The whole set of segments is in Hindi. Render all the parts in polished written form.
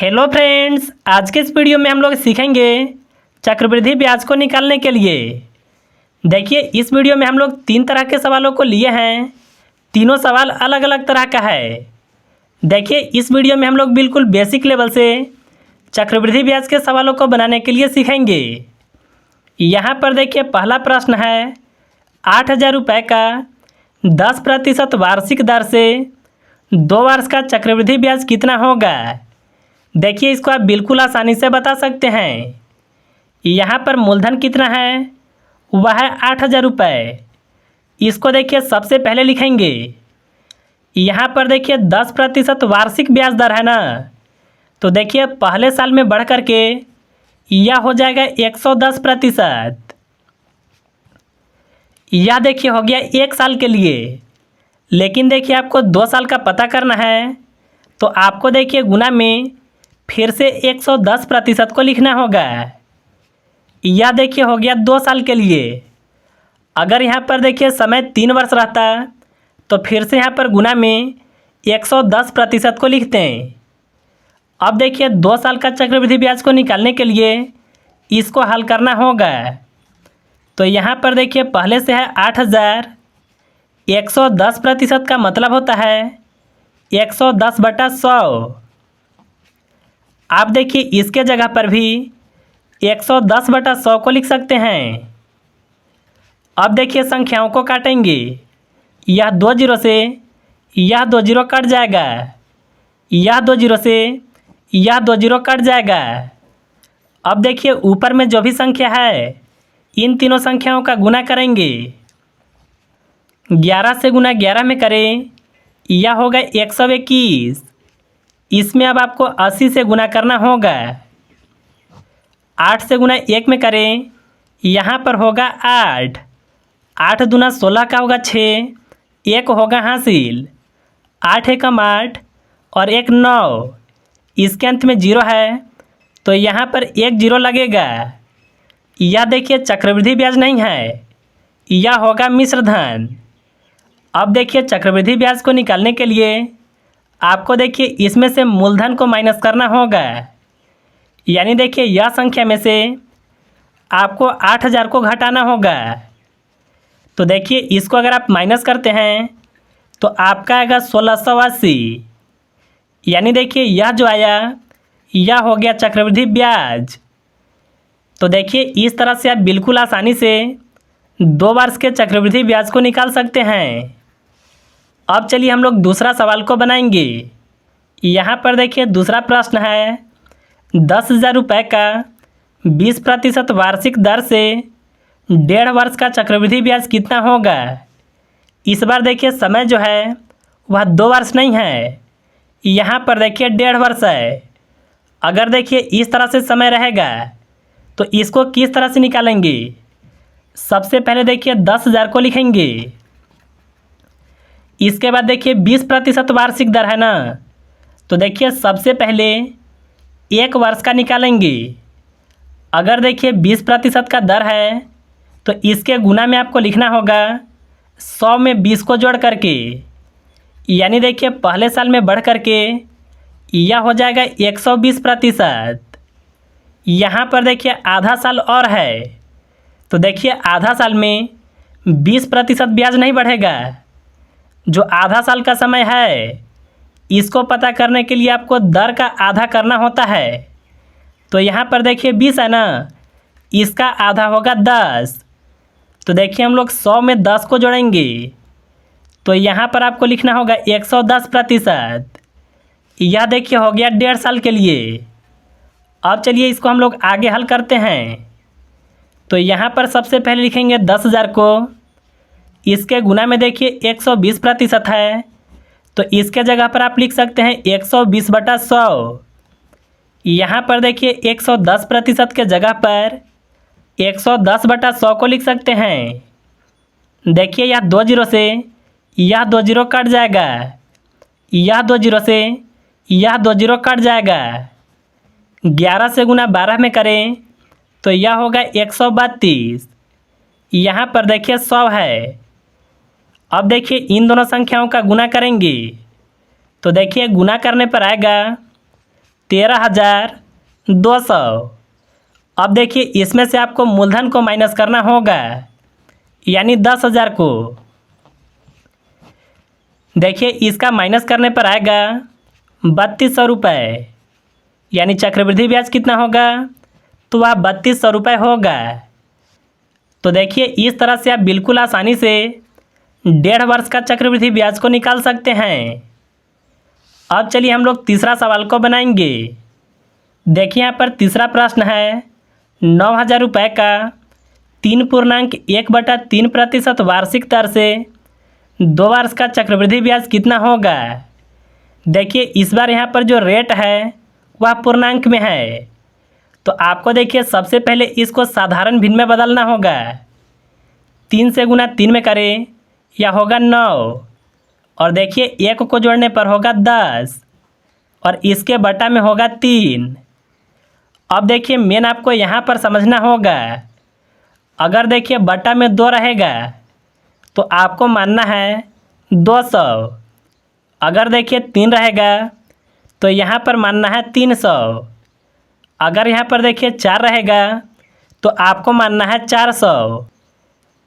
हेलो फ्रेंड्स, आज के इस वीडियो में हम लोग सीखेंगे चक्रवृद्धि ब्याज को निकालने के लिए। देखिए, इस वीडियो में हम लोग 3 तरह के सवालों को लिए हैं। तीनों सवाल अलग अलग तरह का है। देखिए, इस वीडियो में हम लोग बिल्कुल बेसिक लेवल से चक्रवृद्धि ब्याज के सवालों को बनाने के लिए सीखेंगे। यहाँ पर देखिए, पहला प्रश्न है 8,000 रुपये का 10% वार्षिक दर से 2 वर्ष का चक्रवृद्धि ब्याज कितना होगा। देखिए, इसको आप बिल्कुल आसानी से बता सकते हैं। यहाँ पर मूलधन कितना है, वह है 8,000 रुपये। इसको देखिए सबसे पहले लिखेंगे। यहाँ पर देखिए 10% वार्षिक ब्याज दर है ना, तो देखिए पहले साल में बढ़ करके यह हो जाएगा 110%। यह देखिए हो गया 1 साल के लिए। लेकिन देखिए आपको 2 साल का पता करना है, तो आपको देखिए गुना में फिर से 110% को लिखना होगा। यह देखिए हो गया 2 साल के लिए। अगर यहाँ पर देखिए समय 3 वर्ष रहता, तो फिर से यहाँ पर गुना में 110% को लिखते हैं। अब देखिए 2 साल का चक्रवृद्धि ब्याज को निकालने के लिए इसको हल करना होगा। तो यहाँ पर देखिए पहले से है 8,000, 110% का मतलब होता है 110/100। आप देखिए इसके जगह पर भी 110/100 को लिख सकते हैं। अब देखिए संख्याओं को काटेंगे। यह 2 जीरो से यह 2 जीरो कट जाएगा, यह 2 जीरो से यह 2 जीरो कट जाएगा। अब देखिए ऊपर में जो भी संख्या है, इन तीनों संख्याओं का गुना करेंगे। 11 से गुना 11 में करें, यह होगा 121। इसमें अब आपको 80 से गुना करना होगा। 8 से गुना 1 में करें, यहाँ पर होगा 8। 8 दूना 16 का होगा 6, 1 होगा हासिल। 8 एकम 8 और 1 9। इसके अंत में 0 है, तो यहाँ पर 1 0 लगेगा। यह देखिए चक्रवृद्धि ब्याज नहीं है, यह होगा मिश्र धन। अब देखिए चक्रवृद्धि ब्याज को निकालने के लिए आपको देखिए इसमें से मूलधन को माइनस करना होगा। यानी देखिए यह संख्या में से आपको 8,000 को घटाना होगा। तो देखिए इसको अगर आप माइनस करते हैं तो आपका आएगा 1,680। यानी देखिए यह जो आया, यह हो गया चक्रवृद्धि ब्याज। तो देखिए इस तरह से आप बिल्कुल आसानी से 2 वर्ष के चक्रवृद्धि ब्याज को निकाल सकते हैं। अब चलिए हम लोग दूसरा सवाल को बनाएंगे। यहाँ पर देखिए दूसरा प्रश्न है 10,000 रुपये का 20% वार्षिक दर से 1.5 वर्ष का चक्रवृद्धि ब्याज कितना होगा। इस बार देखिए समय जो है वह 2 वर्ष नहीं है, यहाँ पर देखिए 1.5 वर्ष है। अगर देखिए इस तरह से समय रहेगा तो इसको किस तरह से निकालेंगे। सबसे पहले देखिए 10,000 को लिखेंगे। इसके बाद देखिए 20% वार्षिक दर है ना, तो देखिए सबसे पहले 1 वर्ष का निकालेंगे। अगर देखिए 20% का दर है, तो इसके गुना में आपको लिखना होगा 100 में 20 को जोड़ करके। यानी देखिए पहले साल में बढ़ करके यह हो जाएगा 120%। यहाँ पर देखिए आधा साल और है, तो देखिए आधा साल में 20% ब्याज नहीं बढ़ेगा। जो आधा साल का समय है, इसको पता करने के लिए आपको दर का आधा करना होता है। तो यहाँ पर देखिए 20 है ना, इसका आधा होगा 10। तो देखिए हम लोग 100 में 10 को जोड़ेंगे, तो यहाँ पर आपको लिखना होगा 110%। यह देखिए हो गया 1.5 साल के लिए। अब चलिए इसको हम लोग आगे हल करते हैं। तो यहाँ पर सबसे पहले लिखेंगे 10,000 को। इसके गुना में देखिए 120% है, तो इसके जगह पर आप लिख सकते हैं 120/100। यहाँ पर देखिए 110% के जगह पर 110/100 को लिख सकते हैं। देखिए यह 2 जीरो से यह 2 जीरो कट जाएगा, यह 2 जीरो से यह 2 जीरो कट जाएगा। 11 से गुना 12 में करें, तो यह होगा 132। यहाँ पर देखिए 100 है। अब देखिए इन दोनों संख्याओं का गुना करेंगे, तो देखिए गुना करने पर आएगा 13,200। अब देखिए इसमें से आपको मूलधन को माइनस करना होगा, यानी 10,000 को। देखिए इसका माइनस करने पर आएगा 3200 रुपये, यानी चक्रवृद्धि ब्याज कितना होगा, तो वह 3200 रुपये होगा। तो देखिए इस तरह से आप बिल्कुल आसानी से 1.5 वर्ष का चक्रवृद्धि ब्याज को निकाल सकते हैं। अब चलिए हम लोग तीसरा सवाल को बनाएंगे। देखिए यहाँ पर तीसरा प्रश्न है, 9,000 रुपये का 3.1/3% वार्षिक दर से 2 वर्ष का चक्रवृद्धि ब्याज कितना होगा। देखिए इस बार यहाँ पर जो रेट है वह पूर्णांक में है, तो आपको देखिए सबसे पहले इसको साधारण भिन्न में बदलना होगा। 3 से गुना 3 में करें या होगा 9, और देखिए 1 को जोड़ने पर होगा 10, और इसके बटा में होगा 3। अब देखिए मेन आपको यहाँ पर समझना होगा, अगर देखिए बटा में 2 रहेगा तो आपको मानना है 200। अगर देखिए 3 रहेगा तो यहाँ पर मानना है 300। अगर यहाँ पर देखिए 4 रहेगा तो आपको मानना है 400।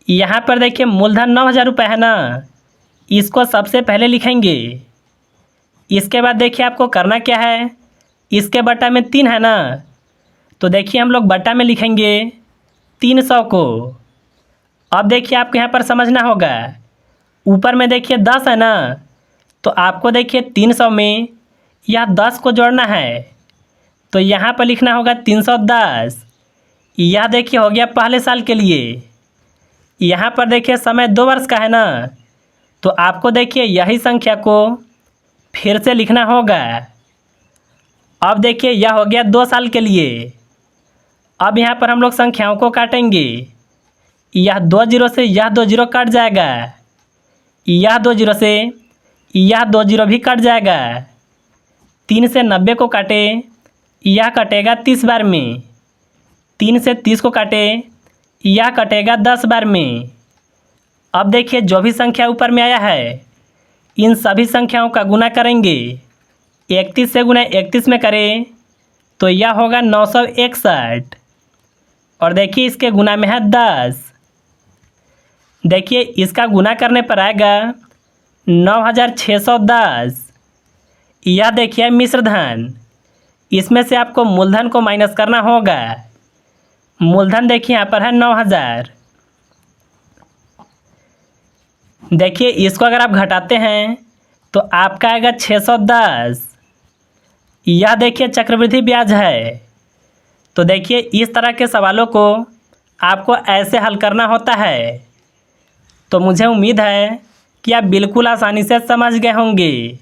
यहाँ पर देखिए मूलधन 9,000 रुपये है ना, इसको सबसे पहले लिखेंगे। इसके बाद देखिए आपको करना क्या है, इसके बटा में 3 है ना, तो देखिए हम लोग बटा में लिखेंगे 300 को। अब देखिए आपको यहाँ पर समझना होगा, ऊपर में देखिए 10 है ना, तो आपको देखिए 300 में यह 10 को जोड़ना है, तो यहाँ पर लिखना होगा 310। यह देखिए हो गया पहले साल के लिए। यहाँ पर देखिए समय 2 वर्ष का है ना, तो आपको देखिए यही संख्या को फिर से लिखना होगा। अब देखिए यह हो गया 2 साल के लिए। अब यहाँ पर हम लोग संख्याओं को काटेंगे। यह 2 जीरो से यह 2 जीरो कट जाएगा, यह 2 जीरो से यह 2 जीरो भी कट जाएगा। 3 से 90 को काटे, यह कटेगा 30 बार में। 3 से 30 को काटे, यह कटेगा 10 बार में। अब देखिए जो भी संख्या ऊपर में आया है, इन सभी संख्याओं का गुना करेंगे। 31 से गुना 31 में करें तो यह होगा 961, और देखिए इसके गुना में है 10। देखिए इसका गुना करने पर आएगा 9,610। यह देखिए मिश्र धन, इसमें से आपको मूलधन को माइनस करना होगा। मूलधन देखिए यहाँ पर है 9,000। देखिए इसको अगर आप घटाते हैं तो आपका आएगा 610। यह देखिए चक्रवृद्धि ब्याज है। तो देखिए इस तरह के सवालों को आपको ऐसे हल करना होता है। तो मुझे उम्मीद है कि आप बिल्कुल आसानी से समझ गए होंगे।